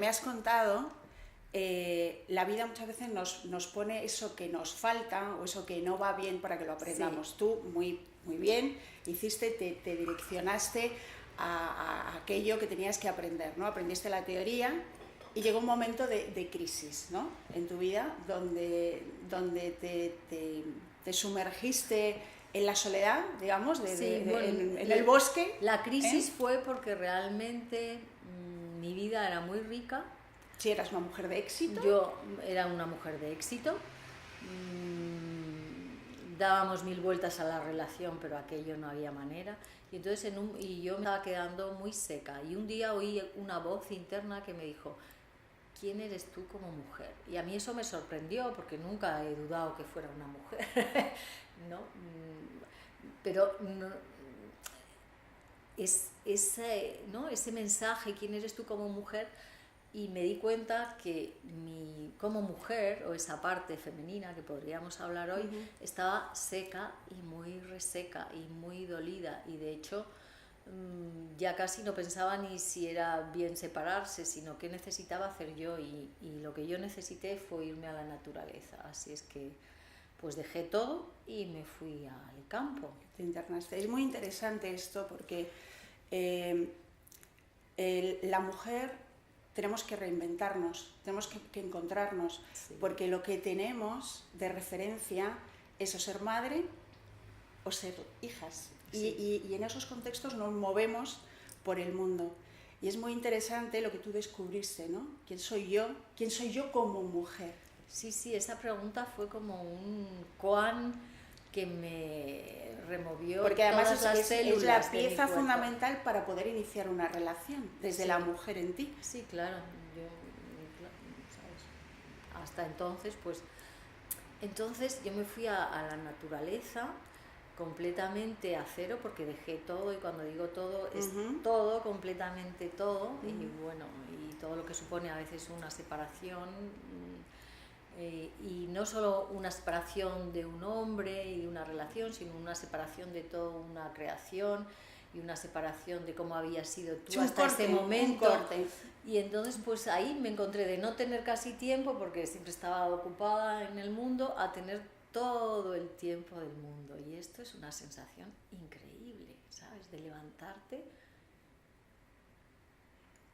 me has contado, la vida muchas veces nos pone eso que nos falta o eso que no va bien para que lo aprendamos. Sí. Tú, muy bien, te direccionaste a aquello que tenías que aprender, ¿no? Aprendiste la teoría y llegó un momento de crisis, ¿no? En tu vida donde te sumergiste en la soledad, digamos, Sí, bueno, en el bosque. La crisis fue porque realmente mi vida era muy rica. Si eras una mujer de éxito. Yo era una mujer de éxito. Dábamos 1000 vueltas a la relación, pero aquello no había manera. Y entonces y yo me estaba quedando muy seca. Y un día oí una voz interna que me dijo: ¿quién eres tú como mujer? Y a mí eso me sorprendió porque nunca he dudado que fuera una mujer, ¿no? Pero no, ese mensaje, ¿quién eres tú como mujer? Y me di cuenta que como mujer, o esa parte femenina que podríamos hablar hoy, estaba seca y muy reseca y muy dolida, y de hecho ya casi no pensaba ni si era bien separarse, sino qué necesitaba hacer yo, y lo que yo necesité fue irme a la naturaleza. Así es que pues dejé todo y me fui al campo. Te internaste. Es muy interesante esto porque la mujer tenemos que reinventarnos, tenemos que encontrarnos, sí. Porque lo que tenemos de referencia es o ser madre o ser hijas. Sí. Y en esos contextos nos movemos por el mundo. Y es muy interesante lo que tú descubriste, ¿no? ¿Quién soy yo? ¿Quién soy yo como mujer? Sí, esa pregunta fue como un koan que me removió. Porque además todas las células es la pieza fundamental para poder iniciar una relación, desde la mujer en ti. Sí, claro. ¿Sabes? Hasta entonces, pues... Entonces yo me fui a la naturaleza, completamente a cero, porque dejé todo, y cuando digo todo, es todo, completamente todo, y bueno, y todo lo que supone a veces una separación, y no solo una separación de un hombre y de una relación, sino una separación de toda una creación, y una separación de cómo había sido tú hasta ese momento. Y entonces pues ahí me encontré de no tener casi tiempo, porque siempre estaba ocupada en el mundo, a tener todo el tiempo del mundo. Y esto es una sensación increíble, ¿sabes? De levantarte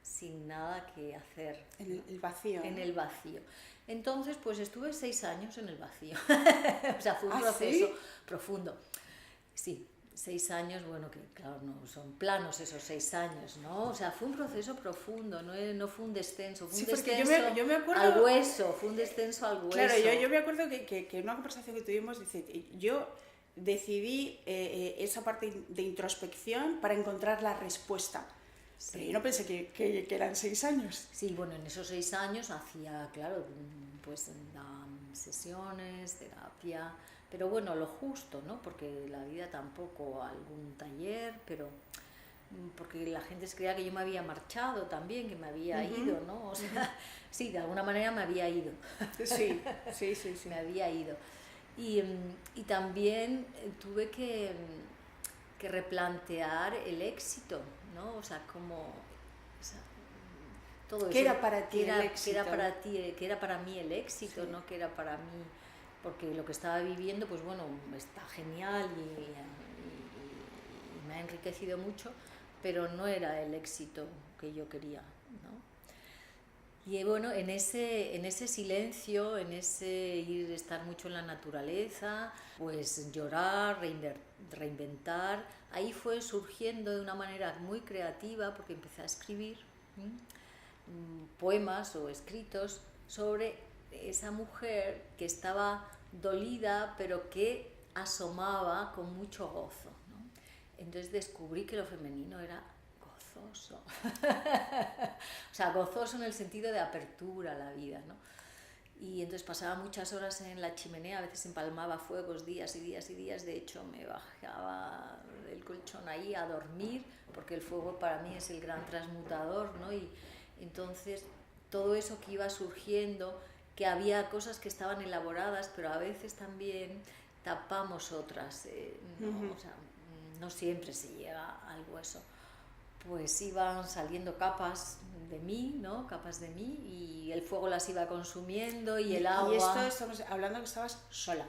sin nada que hacer. En el vacío. En el vacío. Entonces, pues estuve 6 años en el vacío. O sea, fue un proceso profundo. Sí, 6 años, bueno, que claro, no son planos esos 6 años, ¿no? O sea, fue un proceso profundo, no fue un descenso, fue un descenso yo me acuerdo, al hueso, fue un descenso al hueso. Claro, yo me acuerdo que en una conversación que tuvimos, dice, yo decidí esa parte de introspección para encontrar la respuesta. Sí. Pero yo no pensé que eran 6 años. Sí, bueno, en esos 6 años hacía, claro, pues sesiones, terapia, pero bueno, lo justo, ¿no? Porque la vida tampoco, algún taller, pero porque la gente se creía que yo me había marchado también, que me había ido, ¿no? O sea, sí, de alguna manera me había ido. Sí. Me había ido. Y también tuve que replantear el éxito, ¿no? O sea, como... O sea, todo ¿Qué eso, era para ti el éxito? ¿Qué era para mí el éxito? Sí. ¿No? ¿Qué era para mí? Porque lo que estaba viviendo, pues bueno, está genial y me ha enriquecido mucho, pero no era el éxito que yo quería, ¿no? Y bueno, en ese silencio, en ese estar mucho en la naturaleza, pues llorar, reinventar, ahí fue surgiendo de una manera muy creativa, porque empecé a escribir poemas o escritos sobre esa mujer que estaba dolida, pero que asomaba con mucho gozo, ¿no? Entonces descubrí que lo femenino era gozoso. O sea, gozoso en el sentido de apertura a la vida, ¿no? Y entonces pasaba muchas horas en la chimenea, a veces empalmaba fuegos días y días y días. De hecho, me bajaba del colchón ahí a dormir, porque el fuego para mí es el gran transmutador, ¿no? Y entonces todo eso que iba surgiendo, que había cosas que estaban elaboradas, pero a veces también tapamos otras, ¿no? O sea, no siempre se llega al hueso, pues iban saliendo capas de mí, ¿no? Capas de mí, y el fuego las iba consumiendo y el agua... Y esto estamos hablando que estabas sola.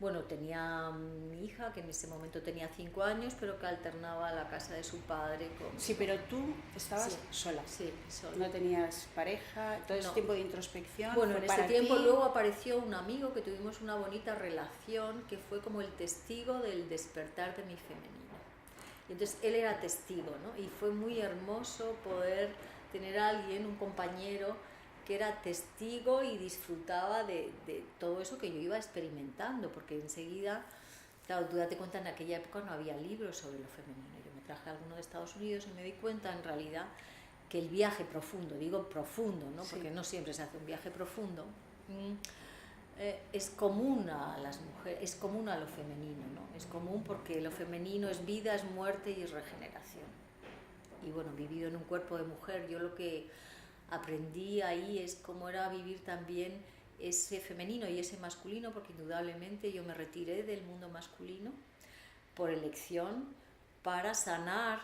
Bueno, tenía mi hija, que en ese momento tenía 5 años, pero que alternaba la casa de su padre con... Sí, pero tú estabas sola. Sí, sola. No tenías pareja, todo ese tiempo de introspección. Bueno, en ese tiempo luego apareció un amigo que tuvimos una bonita relación, que fue como el testigo del despertar de mi femenino. Y entonces él era testigo, ¿no? Y fue muy hermoso poder tener a alguien, un compañero, que era testigo y disfrutaba de todo eso que yo iba experimentando, porque enseguida, claro, tú date cuenta, en aquella época no había libros sobre lo femenino. Yo me traje alguno de Estados Unidos y me di cuenta en realidad que el viaje profundo, digo profundo, ¿no? Sí. Porque no siempre se hace un viaje profundo, es común a las mujeres, es común a lo femenino, ¿no? Es común porque lo femenino es vida, es muerte y es regeneración. Y bueno, vivido en un cuerpo de mujer, yo lo que aprendí ahí es cómo era vivir también ese femenino y ese masculino, porque indudablemente yo me retiré del mundo masculino por elección para sanar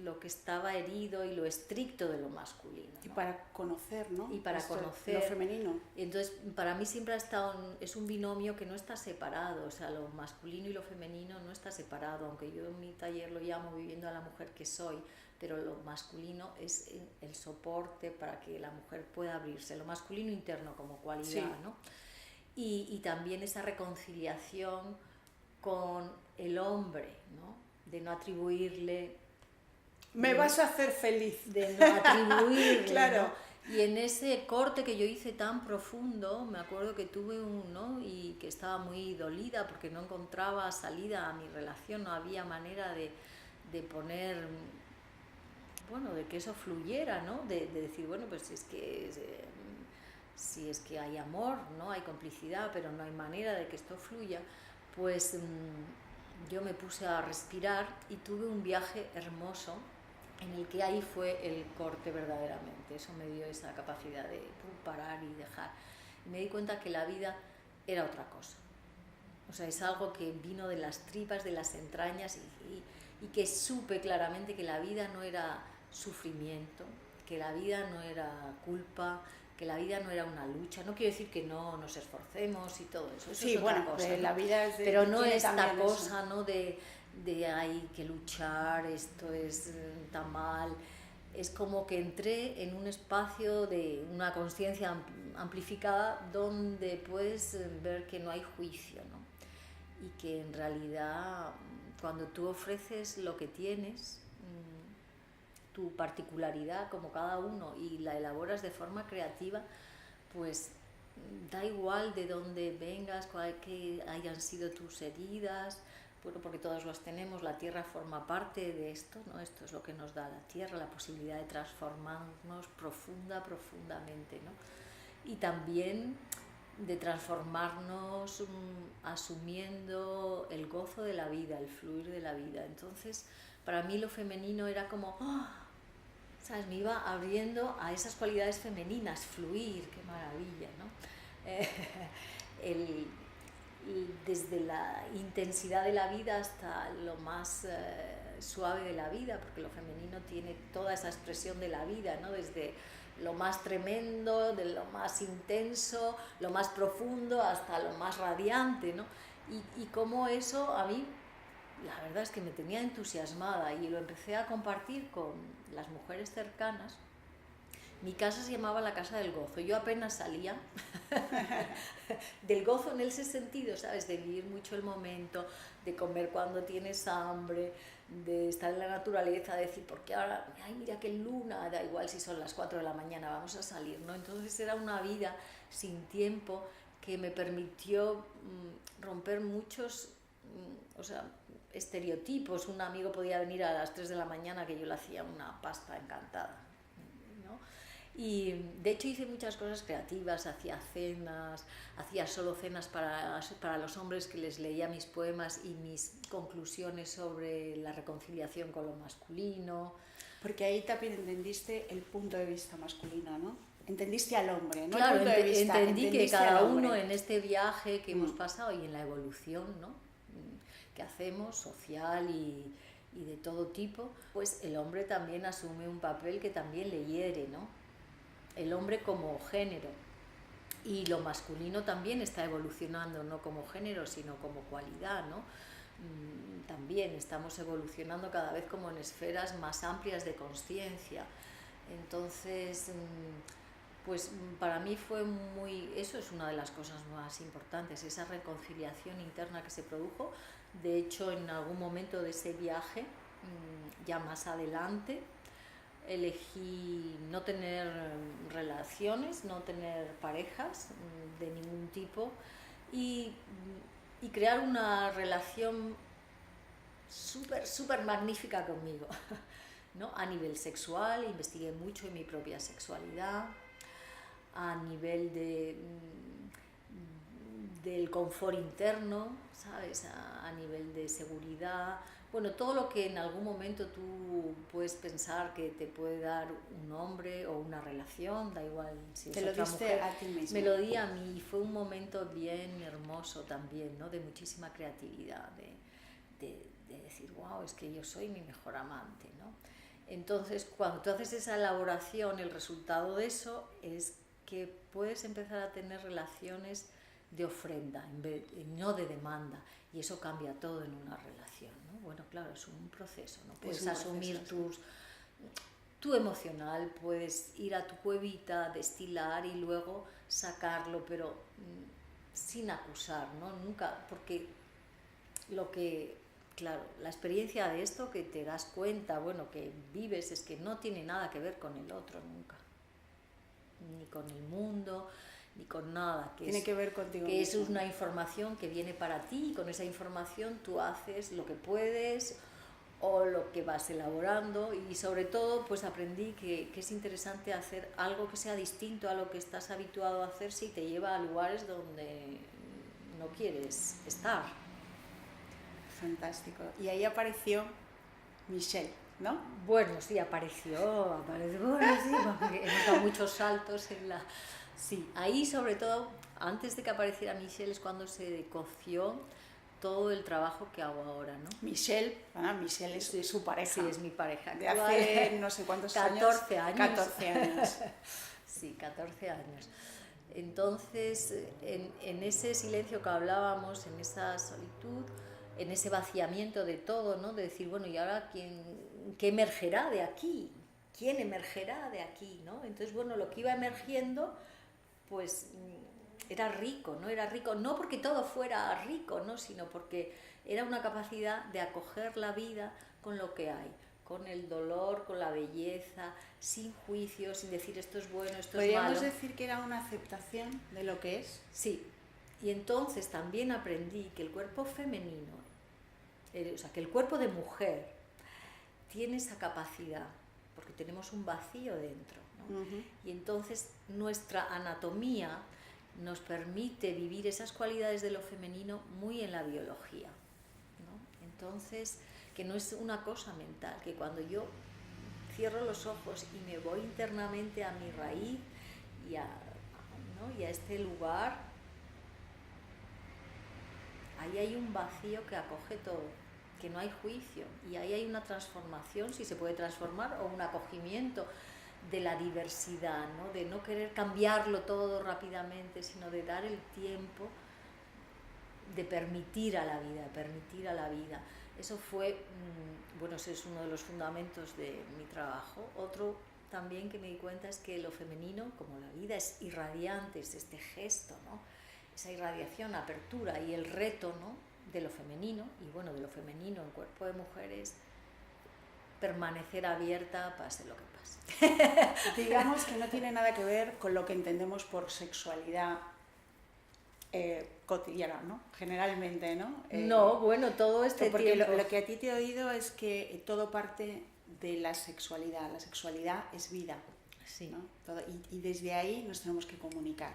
lo que estaba herido y lo estricto de lo masculino, ¿no? Y para conocer, ¿no? Y para conocer lo femenino. Entonces, para mí siempre ha estado, es un binomio que no está separado, o sea, lo masculino y lo femenino no está separado, aunque yo en mi taller lo llamo viviendo a la mujer que soy, pero lo masculino es el soporte para que la mujer pueda abrirse, lo masculino interno como cualidad, sí. ¿no? Y también esa reconciliación con el hombre, ¿no? De no atribuirle... Me vas a hacer feliz. De no atribuirle, claro. ¿no? Y en ese corte que yo hice tan profundo, me acuerdo que tuve uno y que estaba muy dolida porque no encontraba salida a mi relación, no había manera de poner, bueno, de que eso fluyera, ¿no? De decir, bueno, pues si es que hay amor, ¿no? Hay complicidad, pero no hay manera de que esto fluya, pues yo me puse a respirar y tuve un viaje hermoso en el que ahí fue el corte verdaderamente. Eso me dio esa capacidad de parar y dejar. Y me di cuenta que la vida era otra cosa. O sea, es algo que vino de las tripas, de las entrañas y que supe claramente que la vida no era sufrimiento, que la vida no era culpa, que la vida no era una lucha. No quiero decir que no nos esforcemos y todo eso. Eso sí, es otra bueno, cosa, ¿no? la vida es pero no esta cosa, ¿no? De hay que luchar, esto es tan mal. Es como que entré en un espacio de una conciencia amplificada donde puedes ver que no hay juicio, ¿no? Y que en realidad cuando tú ofreces lo que tienes, tu particularidad como cada uno, y la elaboras de forma creativa, pues da igual de dónde vengas, cuál que hayan sido tus heridas. Bueno, porque todos los tenemos, la tierra forma parte de esto, ¿no? Esto es lo que nos da la tierra, la posibilidad de transformarnos profundamente, ¿no? Y también de transformarnos asumiendo el gozo de la vida, el fluir de la vida. Entonces, para mí lo femenino era como, ¿sabes? Me iba abriendo a esas cualidades femeninas, fluir, qué maravilla, ¿no? Desde la intensidad de la vida hasta lo más suave de la vida, porque lo femenino tiene toda esa expresión de la vida, ¿no? Desde lo más tremendo, de lo más intenso, lo más profundo, hasta lo más radiante, ¿no? Y cómo eso a mí, la verdad es que me tenía entusiasmada y lo empecé a compartir con las mujeres cercanas. Mi casa se llamaba la Casa del Gozo. Yo apenas salía del gozo en ese sentido, ¿sabes? De vivir mucho el momento, de comer cuando tienes hambre, de estar en la naturaleza, de decir, porque ahora, ay, mira qué luna, da igual si son las 4 de la mañana, vamos a salir, ¿no? Entonces era una vida sin tiempo que me permitió romper muchos, o sea, estereotipos. Un amigo podía venir a las 3 de la mañana que yo le hacía una pasta encantada. Y de hecho hice muchas cosas creativas, hacía cenas, hacía solo cenas para los hombres, que les leía mis poemas y mis conclusiones sobre la reconciliación con lo masculino. Porque ahí también entendiste el punto de vista masculino, ¿no? Entendiste al hombre, ¿no? Claro, el punto de vista, entendí que cada uno en este viaje que hemos pasado y en la evolución, ¿no? Que hacemos, social y de todo tipo, pues el hombre también asume un papel que también le hiere, ¿no? El hombre como género. Y lo masculino también está evolucionando, no como género, sino como cualidad, ¿no? También estamos evolucionando cada vez como en esferas más amplias de consciencia. Entonces, pues para mí fue eso es una de las cosas más importantes, esa reconciliación interna que se produjo. De hecho, en algún momento de ese viaje, ya más adelante, elegí no tener relaciones, no tener parejas de ningún tipo y crear una relación súper magnífica conmigo, ¿no? A nivel sexual, investigué mucho en mi propia sexualidad, a nivel del confort interno, ¿sabes? A nivel de seguridad, bueno, todo lo que en algún momento tú puedes pensar que te puede dar un hombre o una relación, da igual si es otra mujer. A ti misma. Me lo di a mí y fue un momento bien hermoso también, ¿no? De muchísima creatividad, de decir, wow, es que yo soy mi mejor amante, ¿no? Entonces, cuando tú haces esa elaboración, el resultado de eso es que puedes empezar a tener relaciones de ofrenda, no de demanda, y eso cambia todo en una relación, ¿no? Bueno, claro, es un proceso, ¿no? Puedes asumir tu emocional, puedes ir a tu cuevita, destilar y luego sacarlo, pero sin acusar, ¿no? Nunca, porque claro, la experiencia de esto que te das cuenta, bueno, que vives, es que no tiene nada que ver con el otro nunca, ni con el mundo, ni con nada, tiene que ver contigo que mismo. Es una información que viene para ti y con esa información tú haces lo que puedes o lo que vas elaborando y sobre todo pues aprendí que es interesante hacer algo que sea distinto a lo que estás habituado a hacer si te lleva a lugares donde no quieres estar. Fantástico. Y ahí apareció Michelle, ¿no? Bueno, sí, apareció, bueno, sí, porque hemos dado muchos saltos en la... Sí, ahí sobre todo, antes de que apareciera Michelle es cuando se coció todo el trabajo que hago ahora, ¿no? Michelle es sí, su pareja. Sí, es mi pareja. De hace no sé cuántos 14 años. 14 años. Sí, 14 años. Entonces, en ese silencio que hablábamos, en esa solitud, en ese vaciamiento de todo, ¿no? De decir, bueno, ¿y ahora qué emergerá de aquí? ¿Quién emergerá de aquí, ¿no? Entonces, bueno, lo que iba emergiendo, pues era rico, ¿no? Era rico, no porque todo fuera rico, ¿no? Sino porque era una capacidad de acoger la vida con lo que hay, con el dolor, con la belleza, sin juicios, sin decir esto es bueno, esto es malo. ¿Podríamos decir que era una aceptación de lo que es? Sí, y entonces también aprendí que el cuerpo femenino, o sea, que el cuerpo de mujer tiene esa capacidad, porque tenemos un vacío dentro, ¿no? Uh-huh. Y entonces nuestra anatomía nos permite vivir esas cualidades de lo femenino muy en la biología, ¿no? Entonces, que no es una cosa mental, que cuando yo cierro los ojos y me voy internamente a mi raíz y a este lugar, ahí hay un vacío que acoge todo, que no hay juicio, y ahí hay una transformación, si se puede transformar, o un acogimiento de la diversidad, ¿no? De no querer cambiarlo todo rápidamente, sino de dar el tiempo de permitir a la vida. Eso fue, bueno, ese es uno de los fundamentos de mi trabajo. Otro también que me di cuenta es que lo femenino, como la vida, es irradiante, es este gesto, ¿no? Esa irradiación, apertura, y el reto, ¿no? De lo femenino, y bueno, de lo femenino en cuerpo de mujeres, permanecer abierta pase lo que pase. Digamos que no tiene nada que ver con lo que entendemos por sexualidad cotidiana, ¿no? Generalmente, ¿no? No, bueno, todo este porque tiempo... lo que a ti te he oído es que todo parte de la sexualidad es vida, sí, ¿no? Todo, y desde ahí nos tenemos que comunicar.